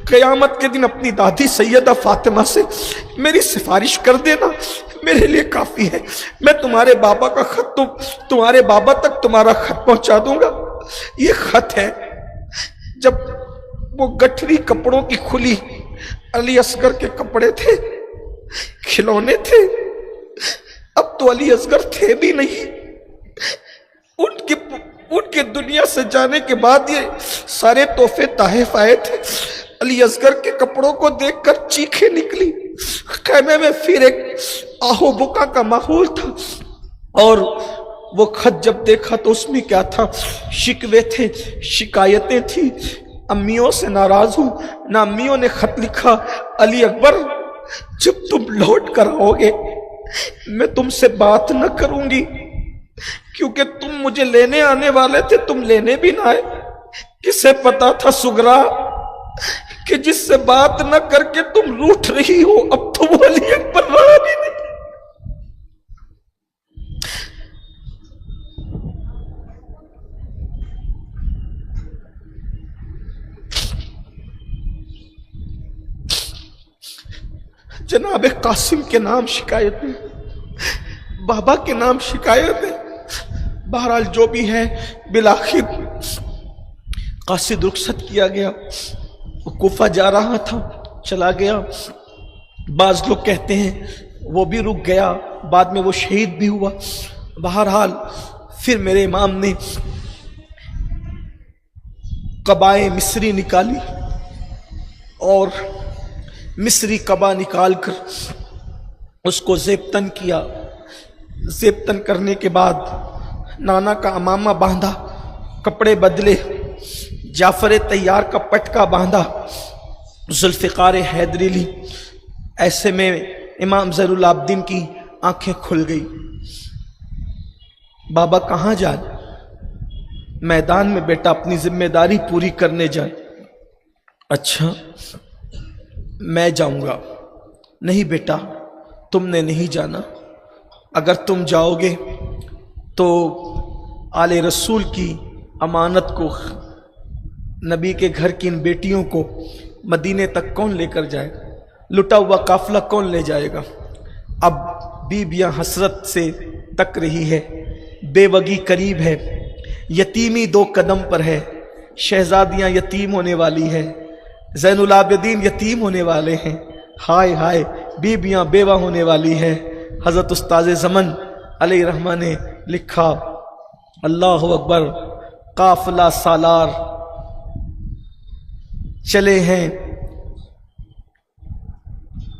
قیامت کے دن اپنی دادی سیدہ فاطمہ سے میری سفارش کر دینا، میرے لیے کافی ہے، میں تمہارے بابا کا خط تمہارے بابا تک تمہارا خط پہنچا دوں گا۔ یہ خط ہے جب وہ گٹھری کپڑوں کی کھلی علی اصغر کے کپڑے تھے، کھلونے تھے، اب تو علی اصغر تھے بھی نہیں۔ ان کے دنیا سے جانے کے بعد یہ سارے تحفے تحائف آئے تھے۔ علی اصغر کے کپڑوں کو دیکھ کر چیخیں نکلی، خیمے میں پھر ایک آہو بکا کا ماحول تھا، اور وہ خط جب دیکھا تو اس میں کیا تھا؟ شکوے تھے، شکایتیں تھیں، امیوں سے ناراض ہوں۔ نہ امیوں نے خط لکھا، علی اکبر جب تم لوٹ کر آؤ گے میں تم سے بات نہ کروں گی، کیونکہ تم مجھے لینے آنے والے تھے، تم لینے بھی نہ آئے۔ کسے پتا تھا سغرا کہ جس سے بات نہ کر کے تم روٹھ رہی ہو، اب تو وہ علی اکبر رہا بھی نہیں۔ جناب قاسم کے نام شکایتیں، بابا کے نام شکایتیں، بہرحال جو بھی ہے بالآخر قاصد رخصت کیا گیا، وہ کوفہ جا رہا تھا، چلا گیا۔ بعض لوگ کہتے ہیں وہ بھی رک گیا، بعد میں وہ شہید بھی ہوا۔ بہرحال پھر میرے امام نے قبائے مصری نکالی، اور مصری قبا نکال کر اس کو زیبتن کیا۔ زیبتن کرنے کے بعد نانا کا امامہ باندھا، کپڑے بدلے، جعفر طیار کا پٹکا باندھا، ذوالفقار حیدری لی۔ ایسے میں امام زین العابدین کی آنکھیں کھل گئی۔ بابا کہاں جائے؟ میدان میں بیٹا اپنی ذمہ داری پوری کرنے جائے۔ اچھا میں جاؤں گا۔ نہیں بیٹا تم نے نہیں جانا، اگر تم جاؤ گے تو آل رسول کی امانت کو، نبی کے گھر کی ان بیٹیوں کو مدینے تک کون لے کر جائے گا؟ لٹا ہوا قافلہ کون لے جائے گا؟ اب بیویاں حسرت سے تک رہی ہے، بے وگی قریب ہے، یتیمی 2 قدم پر ہے، شہزادیاں یتیم ہونے والی ہے، زین العابدین یتیم ہونے والے ہیں، ہائے ہائے بیویاں بیوہ ہونے والی ہے۔ حضرت استاذ زمن علیہ رحمہ نے لکھا، اللہ اکبر، قافلہ سالار چلے ہیں،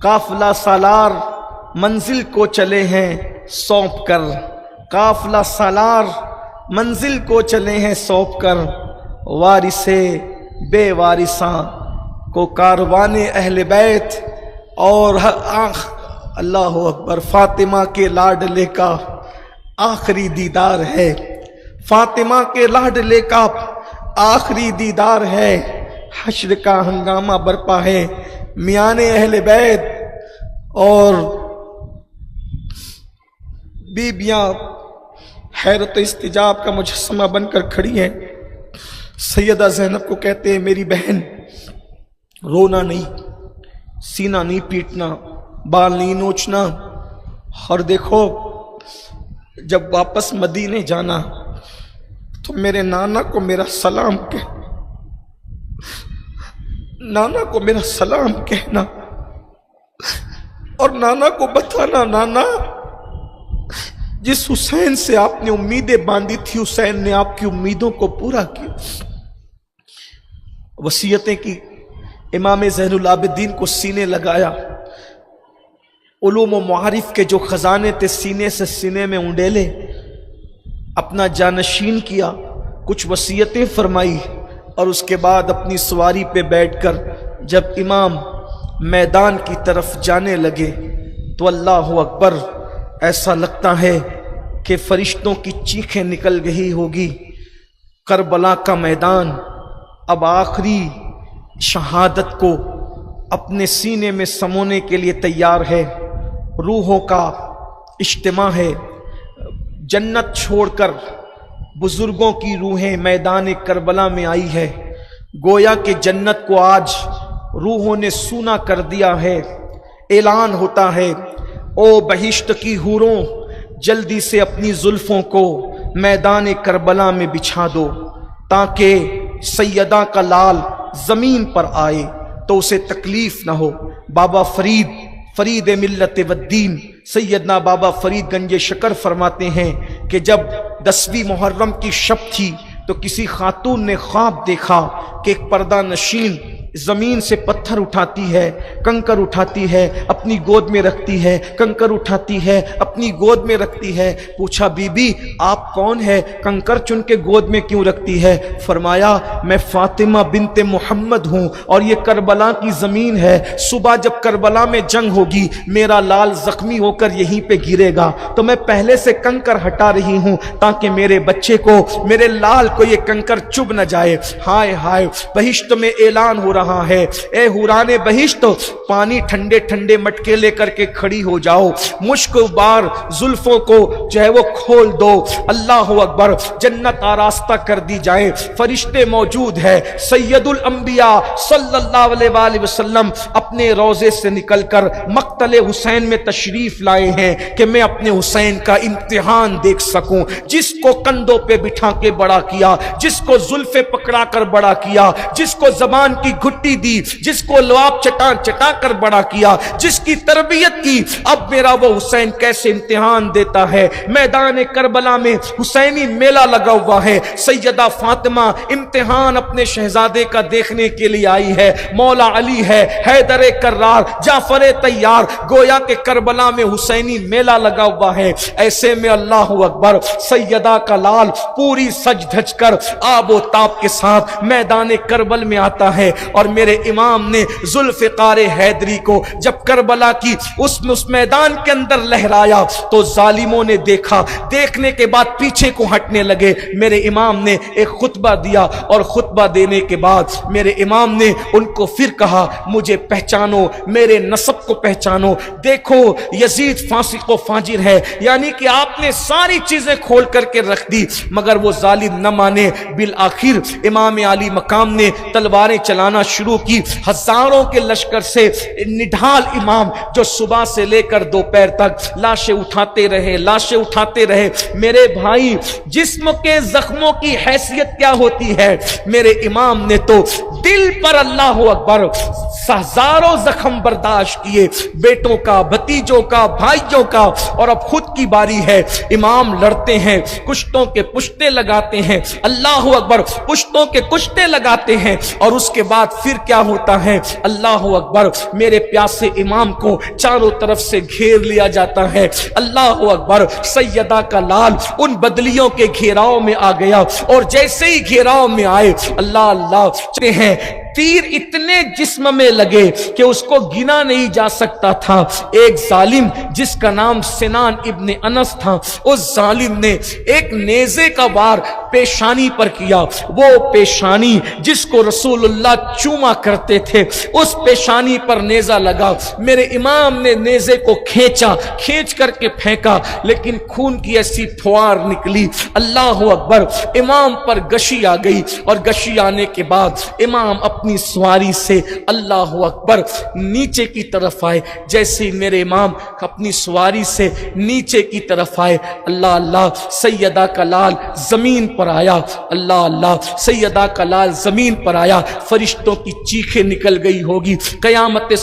قافلہ سالار منزل کو چلے ہیں سونپ کر، قافلہ سالار منزل کو چلے ہیں سونپ کر، وارثے بے وارثاں کو کاروان اہل بیت، اور اللہ اکبر، فاطمہ کے لاڈلے کا آخری دیدار ہے، فاطمہ کے لاڈلے کا آخری دیدار ہے، حشر کا ہنگامہ برپا ہے، میان اہل بیت اور بیبیاں حیرت و استجاب کا مجسمہ بن کر کھڑی ہیں۔ سیدہ زینب کو کہتے ہیں میری بہن رونا نہیں، سینہ نہیں پیٹنا، بال نہیں نوچنا، اور دیکھو جب واپس مدینے جانا تو میرے نانا کو میرا سلام نانا کو میرا سلام کہنا، اور نانا کو بتانا، نانا جس حسین سے آپ نے امیدیں باندھی تھی حسین نے آپ کی امیدوں کو پورا کیا۔ وصیتیں کی، امام زین العابدین کو سینے لگایا، علوم و معارف کے جو خزانے تھے سینے سے سینے میں اونڈیلے، اپنا جانشین کیا، کچھ وصیتیں فرمائی، اور اس کے بعد اپنی سواری پہ بیٹھ کر جب امام میدان کی طرف جانے لگے تو اللہ اکبر، ایسا لگتا ہے کہ فرشتوں کی چیخیں نکل گئی ہوگی۔ کربلا کا میدان اب آخری شہادت کو اپنے سینے میں سمونے کے لیے تیار ہے، روحوں کا اجتماع ہے، جنت چھوڑ کر بزرگوں کی روحیں میدان کربلا میں آئی ہے۔ گویا کہ جنت کو آج रूहों ने सूना कर दिया है। ऐलान होता है, ओ बहिश्त की हूरों, जल्दी से अपनी जुल्फों को मैदान करबला में बिछा दो, ताकि सैयदा का लाल जमीन पर आए तो उसे तकलीफ ना हो। बाबा फरीद मिल्लत वद्दीन सैयदना बाबा फरीद गंज शकर फरमाते हैं कि जब 10वीं मुहर्रम की शब थी तो किसी खातून ने ख्वाब देखा कि एक पर्दा नशीन जमीन से पत्थर उठाती है, कंकर उठाती है, अपनी गोद में रखती है, कंकर उठाती है, अपनी गोद में रखती है। पूछा, बीबी आप कौन है, कंकर चुन के गोद में क्यों रखती है? फरमाया, मैं फातिमा बिनते मोहम्मद हूँ और ये करबला की जमीन है। सुबह जब करबला में जंग होगी, मेरा लाल जख्मी होकर यहीं पे गिरेगा, तो मैं पहले से कंकर हटा रही हूँ ताकि मेरे बच्चे को, मेरे लाल को ये कंकर चुभ न जाए। हाय हाय, बहिश्त में ऐलान हो रहा है, ए हुराने बहिश्त, पानी ठंडे ठंडे मटके लेकर के खड़ी हो जाओ, मुश्क बार जुल्फों को जो है वो खोल दो। अल्लाह अकबर, जन्नत आरास्ता कर दी जाए, फरिश्ते मौजूद है। सैयदुल अंबिया सल्लल्लाहु अलैहि वसल्लम अपने रोजे से निकलकर मक्तले हुसैन में तशरीफ लाए हैं कि मैं अपने हुसैन का इम्तिहान देख सकूं। जिसको कंधों पे बिठा के बड़ा किया, जिसको जुल्फे पकड़ा कर बड़ा किया, जिसको जबान की घुट्टी दी, जिसको लुआब चटा कर बड़ा किया, जिसकी तरबियत की, अब मेरा वो हुसैन कैसे इम्तिहान देता है। मैदान करबला में हुसैनी मेला लगा हुआ है। सैयदा फातिमा इम्तिहान अपने शहजादे का देखने के लिए आई है। मौला अली है, हैदर कर्रार, जाफर तैयार, गोया के करबला में हुसैनी मेला लगा हुआ है। ऐसे में अल्लाह अकबर, सैयदा का लाल पूरी सज धज कर आबो ताब के साथ मैदान करबल में आता है और मेरे इमाम ने जुल्फ़िकार हैदरी को जब करबला की उस मैदान के अंदर लहराया तो जालिमों ने देखा। देखने के बाद पीछे को हटने लगे। मेरे इमाम ने एक खुतबा दिया और खुतबा देने के बाद मेरे इमाम ने उनको फिर कहा, मुझे पहचानो, मेरे नसब को पहचानो। देखो यजीद फासिक व फाजिर है, यानी कि आपने सारी चीजें खोल करके रख दी, मगर वो जालिम न माने। बिल आखिर इमाम आली मकाम ने तलवारें चलाना शुरू की। हजारों के लश्कर से निढाल इमाम जो सुबह से लेकर दोपहर तक लाशें उठाते रहे। मेरे भाई, जिस्म के जख्मों की हैसियत क्या होती है? मेरे इमाम ने तो दिल पर, अल्लाह अकबर, हजारों जख्म बर्दाश्त किए, बेटों का, भतीजों का, भाइयों का, और अब खुद की बारी है। इमाम लड़ते हैं, कुश्तों के पुश्ते लगाते हैं, अल्लाह अकबर, पुश्तों के कुश्ते लगाते हैं, और उसके बाद फिर क्या होता है? अल्लाह अकबर, मेरे प्यासे इमाम को चारों तरफ से घेर लिया जाता है। अल्लाह अकबर, सैयदा का लाल उन बदलियों के घेराव में आ गया, और जैसे ही घेराव में आए, अल्लाह अल्लाह चलते हैं, तीर इतने जिस्म में लगे कि उसको गिना नहीं जा सकता था। एक जालिम जिसका नाम सिनान इब्ने अनस था, उस जालिम ने एक नेज़े का वार पेशानी पर किया। वो पेशानी जिसको रसूलुल्लाह चूमा करते थे, उस पेशानी पर नेज़ा लगा। मेरे इमाम ने नेज़े को खींच करके फेंका, लेकिन खून की ऐसी फुहार निकली। अल्लाह अकबर, इमाम पर गशी आ गई, और गशी आने के बाद इमाम अपनी सवारी से अल्लाह अकबर नीचे की तरफ आए। जैसे ही मेरे इमाम अपनी सवारी से नीचे की तरफ आए, अल्लाह अल्लाह, सैयदा का लाल जमीन पर आया। अल्लाह अल्लाह, सैयदा का लाल जमीन पर आया। फरिश्तों की चीखें निकल गई होगी, कयामत